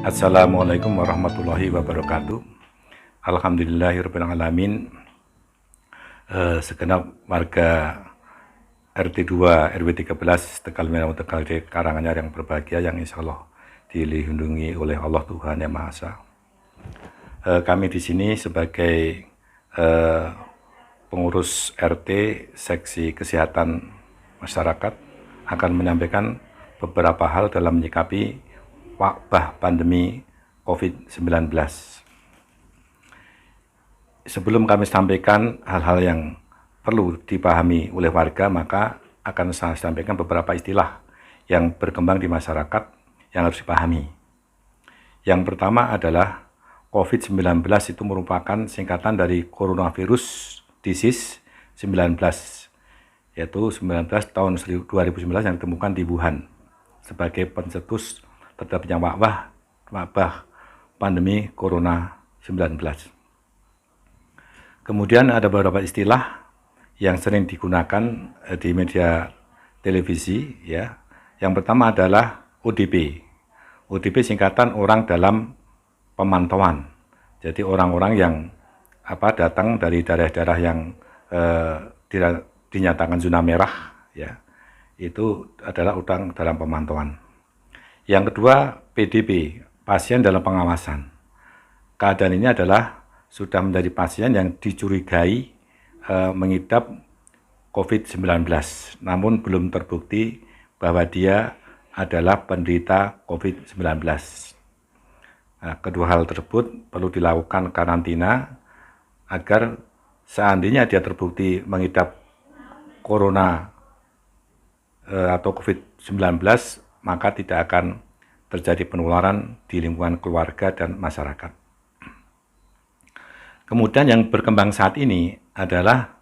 Assalamualaikum warahmatullahi wabarakatuh. Alhamdulillahirrahmanirrahim. Segenap warga RT 2 RW 13 Tegal Merah Tegal Karanganyar yang berbahagia, yang insya Allah dilindungi oleh Allah Tuhan Yang Maha Esa. Kami di sini sebagai pengurus RT Seksi Kesehatan Masyarakat akan menyampaikan beberapa hal dalam menyikapi wabah pandemi COVID-19. Sebelum kami sampaikan hal-hal yang perlu dipahami oleh warga, maka akan saya sampaikan beberapa istilah yang berkembang di masyarakat yang harus dipahami. Yang pertama adalah COVID-19 itu merupakan singkatan dari Coronavirus Disease 19, yaitu 19 tahun 2019 yang ditemukan di Wuhan sebagai pencetus terjadinya wabah pandemi Corona 19. Kemudian ada beberapa istilah yang sering digunakan di media televisi, ya. Yang pertama adalah ODP. ODP singkatan orang dalam pemantauan. Jadi orang-orang yang datang dari daerah-daerah yang dinyatakan zona merah, ya. Itu adalah orang dalam pemantauan. Yang kedua, PDP, pasien dalam pengawasan. Keadaan ini adalah sudah menjadi pasien yang dicurigai mengidap COVID-19, namun belum terbukti bahwa dia adalah penderita COVID-19. Nah, kedua hal tersebut perlu dilakukan karantina agar seandainya dia terbukti mengidap corona atau COVID-19, maka tidak akan terjadi penularan di lingkungan keluarga dan masyarakat. Kemudian yang berkembang saat ini adalah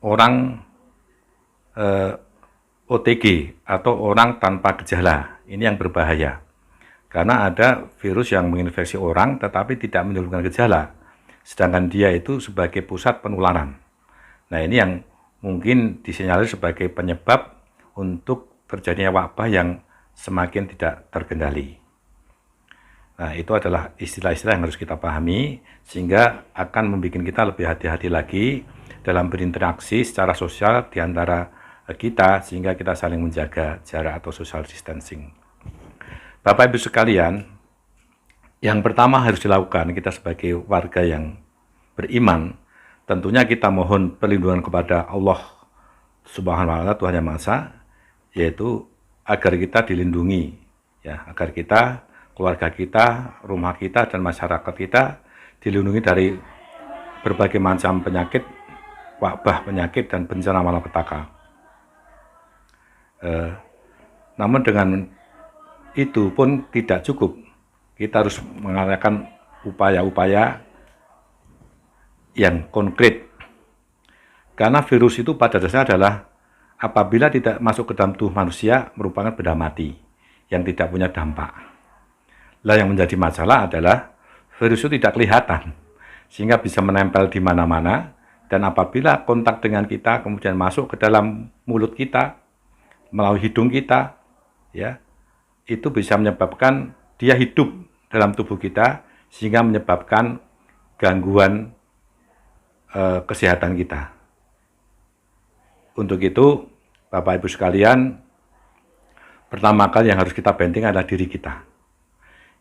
orang OTG atau orang tanpa gejala. Ini yang berbahaya. Karena ada virus yang menginfeksi orang tetapi tidak menimbulkan gejala. Sedangkan dia itu sebagai pusat penularan. Nah, ini yang mungkin disinyalir sebagai penyebab untuk terjadinya wabah yang semakin tidak terkendali. Nah, itu adalah istilah-istilah yang harus kita pahami sehingga akan membuat kita lebih hati-hati lagi dalam berinteraksi secara sosial di antara kita sehingga kita saling menjaga jarak atau social distancing. Bapak Ibu sekalian, yang pertama harus dilakukan kita sebagai warga yang beriman, tentunya kita mohon perlindungan kepada Allah Subhanahu wa Ta'ala, Tuhan Yang Maha Esa, yaitu agar kita dilindungi, ya, agar kita, keluarga kita, rumah kita, dan masyarakat kita dilindungi dari berbagai macam penyakit, wabah penyakit, dan bencana malapetaka. Namun dengan itu pun tidak cukup. Kita harus mengadakan upaya-upaya yang konkret. Karena virus itu pada dasarnya adalah apabila tidak masuk ke dalam tubuh manusia merupakan benda mati yang tidak punya dampak. Lah yang menjadi masalah adalah virus itu tidak kelihatan sehingga bisa menempel di mana-mana, dan apabila kontak dengan kita kemudian masuk ke dalam mulut kita melalui hidung kita, ya, itu bisa menyebabkan dia hidup dalam tubuh kita sehingga menyebabkan gangguan kesehatan kita. Untuk itu, Bapak Ibu sekalian, pertama kali yang harus kita benting adalah diri kita.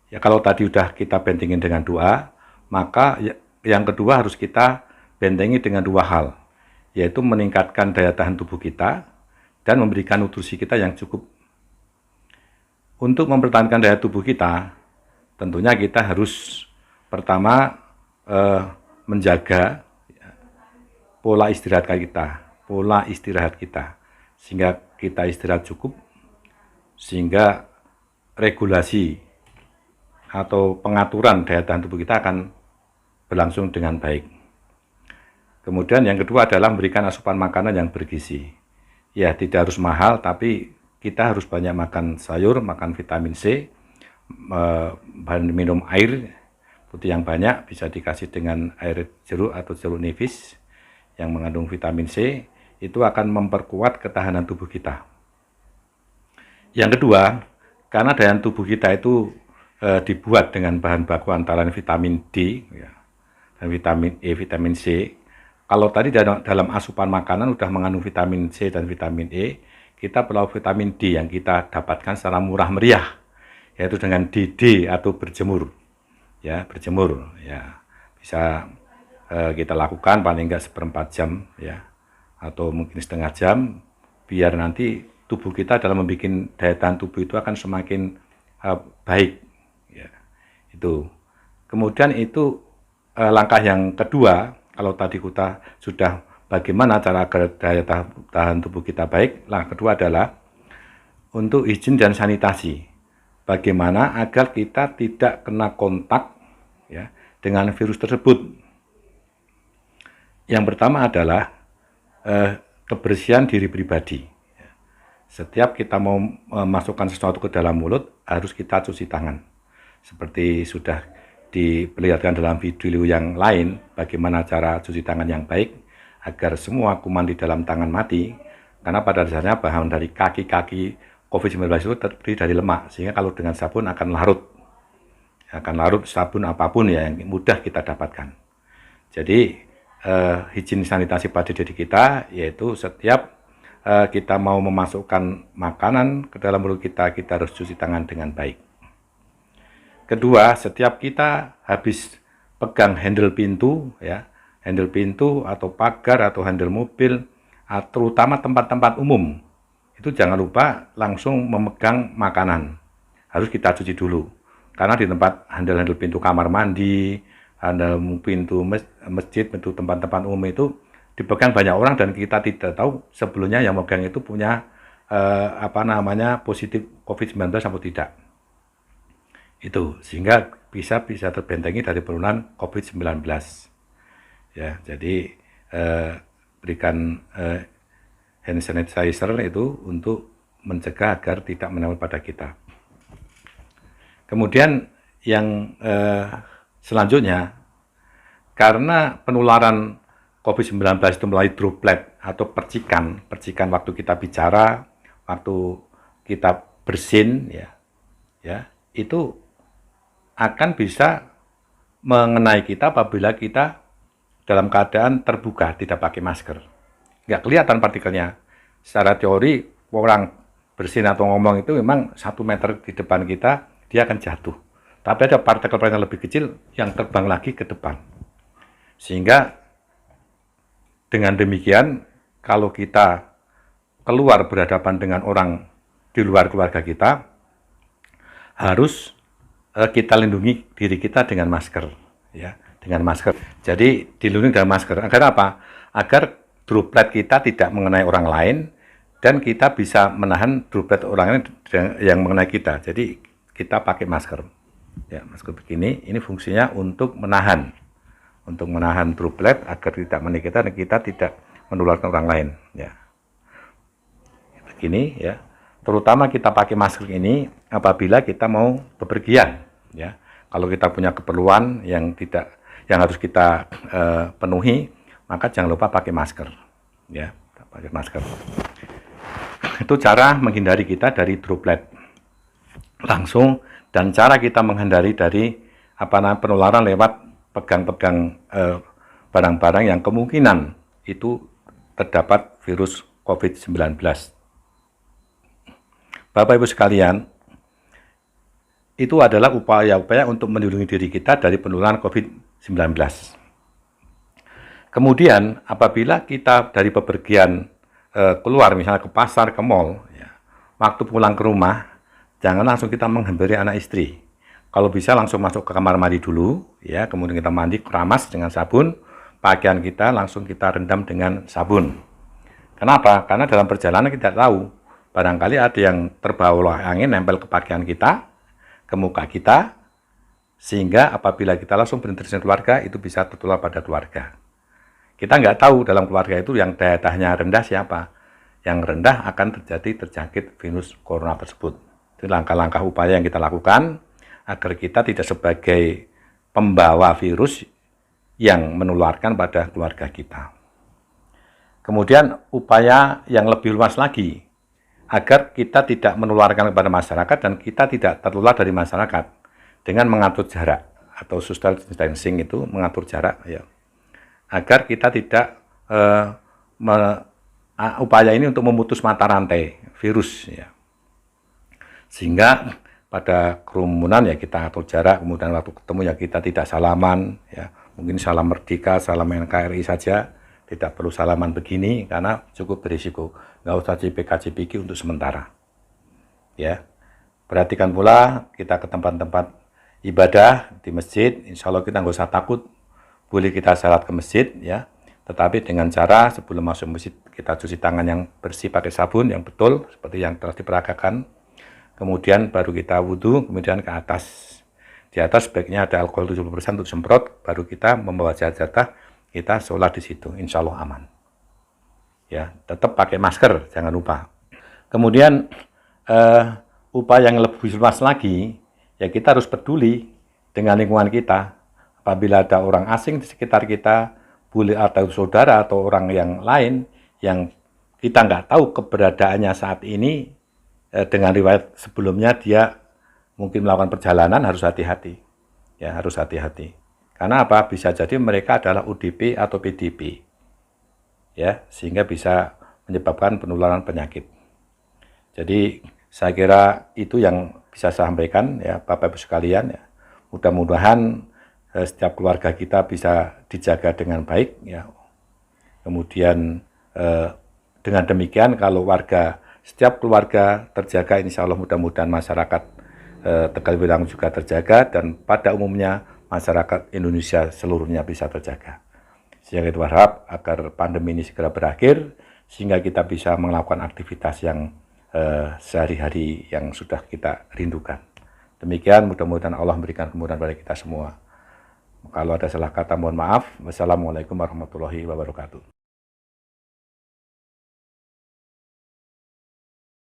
Ya, kalau tadi udah kita bentingin dengan doa, maka yang kedua harus kita bentengi dengan dua hal, yaitu meningkatkan daya tahan tubuh kita dan memberikan nutrisi kita yang cukup. Untuk mempertahankan daya tubuh kita, tentunya kita harus pertama menjaga pola istirahat kita, sehingga kita istirahat cukup, sehingga regulasi atau pengaturan daya tahan tubuh kita akan berlangsung dengan baik. Kemudian yang kedua adalah memberikan asupan makanan yang bergizi. Ya, tidak harus mahal, tapi kita harus banyak makan sayur, makan vitamin C, minum air putih yang banyak, bisa dikasih dengan air jeruk atau jeruk nipis, yang mengandung vitamin C, itu akan memperkuat ketahanan tubuh kita. Yang kedua, karena daya tubuh kita itu dibuat dengan bahan baku antara vitamin D ya, dan vitamin E, vitamin C. Kalau tadi dalam asupan makanan sudah mengandung vitamin C dan vitamin E, kita perlu vitamin D yang kita dapatkan secara murah meriah, yaitu dengan DD atau berjemur. Ya, berjemur ya. Bisa kita lakukan paling enggak seperempat jam ya, atau mungkin setengah jam, biar nanti tubuh kita dalam membuat daya tahan tubuh itu akan semakin baik ya. Itu. Kemudian itu langkah yang kedua, kalau tadi kita sudah bagaimana cara agar daya tahan tubuh kita baik, langkah kedua adalah untuk higien dan sanitasi. Bagaimana agar kita tidak kena kontak ya dengan virus tersebut. Yang pertama adalah kebersihan diri pribadi. Setiap kita mau memasukkan sesuatu ke dalam mulut, harus kita cuci tangan. Seperti sudah diperlihatkan dalam video yang lain, bagaimana cara cuci tangan yang baik agar semua kuman di dalam tangan mati. Karena pada dasarnya bahan dari kaki-kaki COVID-19 itu terdiri dari lemak, sehingga kalau dengan sabun akan larut sabun apapun ya yang mudah kita dapatkan. Jadi higien sanitasi pada diri kita, yaitu setiap kita mau memasukkan makanan ke dalam mulut kita harus cuci tangan dengan baik. Kedua, setiap kita habis pegang handle pintu ya, handle pintu atau pagar atau handle mobil, terutama tempat-tempat umum, itu jangan lupa langsung memegang makanan. Harus kita cuci dulu. Karena di tempat handle pintu kamar mandi, handle pintu masjid, pintu tempat-tempat umum itu dipegang banyak orang dan kita tidak tahu sebelumnya yang memegang itu punya positif COVID-19 atau tidak. Itu sehingga bisa terbentengi dari penularan COVID-19. Ya, jadi berikan hand sanitizer itu untuk mencegah agar tidak menempel pada kita. Kemudian yang selanjutnya, karena penularan COVID-19 itu melalui droplet atau percikan waktu kita bicara, waktu kita bersin ya, itu akan bisa mengenai kita apabila kita dalam keadaan terbuka, tidak pakai masker. Nggak kelihatan partikelnya. Secara teori, orang bersin atau ngomong itu memang 1 meter di depan kita, dia akan jatuh. Tapi ada partikel-partikel lebih kecil yang terbang lagi ke depan. Sehingga dengan demikian, kalau kita keluar berhadapan dengan orang di luar keluarga kita, harus kita lindungi diri kita dengan masker, ya, dengan masker. Jadi dilindungi dengan masker. Agar apa? Agar droplet kita tidak mengenai orang lain dan kita bisa menahan droplet orang lain yang mengenai kita. Jadi kita pakai masker. Ya, masker begini, ini fungsinya untuk menahan droplet agar tidak mengenai kita dan kita tidak menularkan orang lain. Ya, begini ya. Terutama kita pakai masker ini apabila kita mau bepergian, ya. Kalau kita punya keperluan yang harus kita penuhi, maka jangan lupa pakai masker, ya, pakai masker. Itu cara menghindari kita dari droplet langsung dan cara kita menghindari dari penularan lewat pegang-pegang barang-barang yang kemungkinan itu terdapat virus COVID-19. Bapak Ibu sekalian, itu adalah upaya-upaya untuk melindungi diri kita dari penularan COVID-19. Kemudian apabila kita dari bepergian keluar misalnya ke pasar, ke mall, ya, waktu pulang ke rumah, jangan langsung kita menghampiri anak istri. Kalau bisa langsung masuk ke kamar mandi dulu, ya, kemudian kita mandi, keramas dengan sabun, pakaian kita langsung kita rendam dengan sabun. Kenapa? Karena dalam perjalanan kita tahu, barangkali ada yang terbawa angin nempel ke pakaian kita, ke muka kita, sehingga apabila kita langsung berinteraksi dengan keluarga, itu bisa tertular pada keluarga. Kita nggak tahu dalam keluarga itu yang daya tahannya rendah siapa. Yang rendah akan terjangkit virus corona tersebut. Itu langkah-langkah upaya yang kita lakukan agar kita tidak sebagai pembawa virus yang menularkan pada keluarga kita. Kemudian upaya yang lebih luas lagi, agar kita tidak menularkan kepada masyarakat dan kita tidak tertular dari masyarakat dengan mengatur jarak atau social distancing, itu mengatur jarak ya. Agar kita tidak upaya ini untuk memutus mata rantai virus ya. Sehingga pada kerumunan ya kita atur jarak, kemudian waktu ketemu ya kita tidak salaman ya. Mungkin salam merdeka, salam NKRI saja. Tidak perlu salaman begini karena cukup berisiko. Nggak usah CPK-CPG untuk sementara. Ya, perhatikan pula kita ke tempat-tempat ibadah di masjid. Insya Allah kita nggak usah takut. Boleh kita salat ke masjid ya. Tetapi dengan cara sebelum masuk masjid kita cuci tangan yang bersih pakai sabun yang betul seperti yang telah diperagakan. Kemudian baru kita wudhu, kemudian ke atas. Di atas sebaiknya ada alkohol 70% untuk semprot. Baru kita membawa jatah. Kita sholat di situ, insya Allah aman. Ya, tetap pakai masker, jangan lupa. Kemudian upaya yang lebih luas lagi, ya kita harus peduli dengan lingkungan kita. Apabila ada orang asing di sekitar kita, boleh atau saudara atau orang yang lain yang kita nggak tahu keberadaannya saat ini, dengan riwayat sebelumnya dia mungkin melakukan perjalanan, harus hati-hati. Ya, harus hati-hati. Karena apa? Bisa jadi mereka adalah ODP atau PDP. Ya, sehingga bisa menyebabkan penularan penyakit. Jadi, saya kira itu yang bisa saya sampaikan ya, Bapak Ibu sekalian ya. Mudah-mudahan setiap keluarga kita bisa dijaga dengan baik ya. Kemudian dengan demikian kalau setiap keluarga terjaga, insya Allah mudah-mudahan masyarakat Tegal Wirang juga terjaga dan pada umumnya masyarakat Indonesia seluruhnya bisa terjaga. Sehingga kita berharap agar pandemi ini segera berakhir, sehingga kita bisa melakukan aktivitas yang sehari-hari yang sudah kita rindukan. Demikian, mudah-mudahan Allah memberikan kemudahan pada kita semua. Kalau ada salah kata, mohon maaf. Wassalamualaikum warahmatullahi wabarakatuh.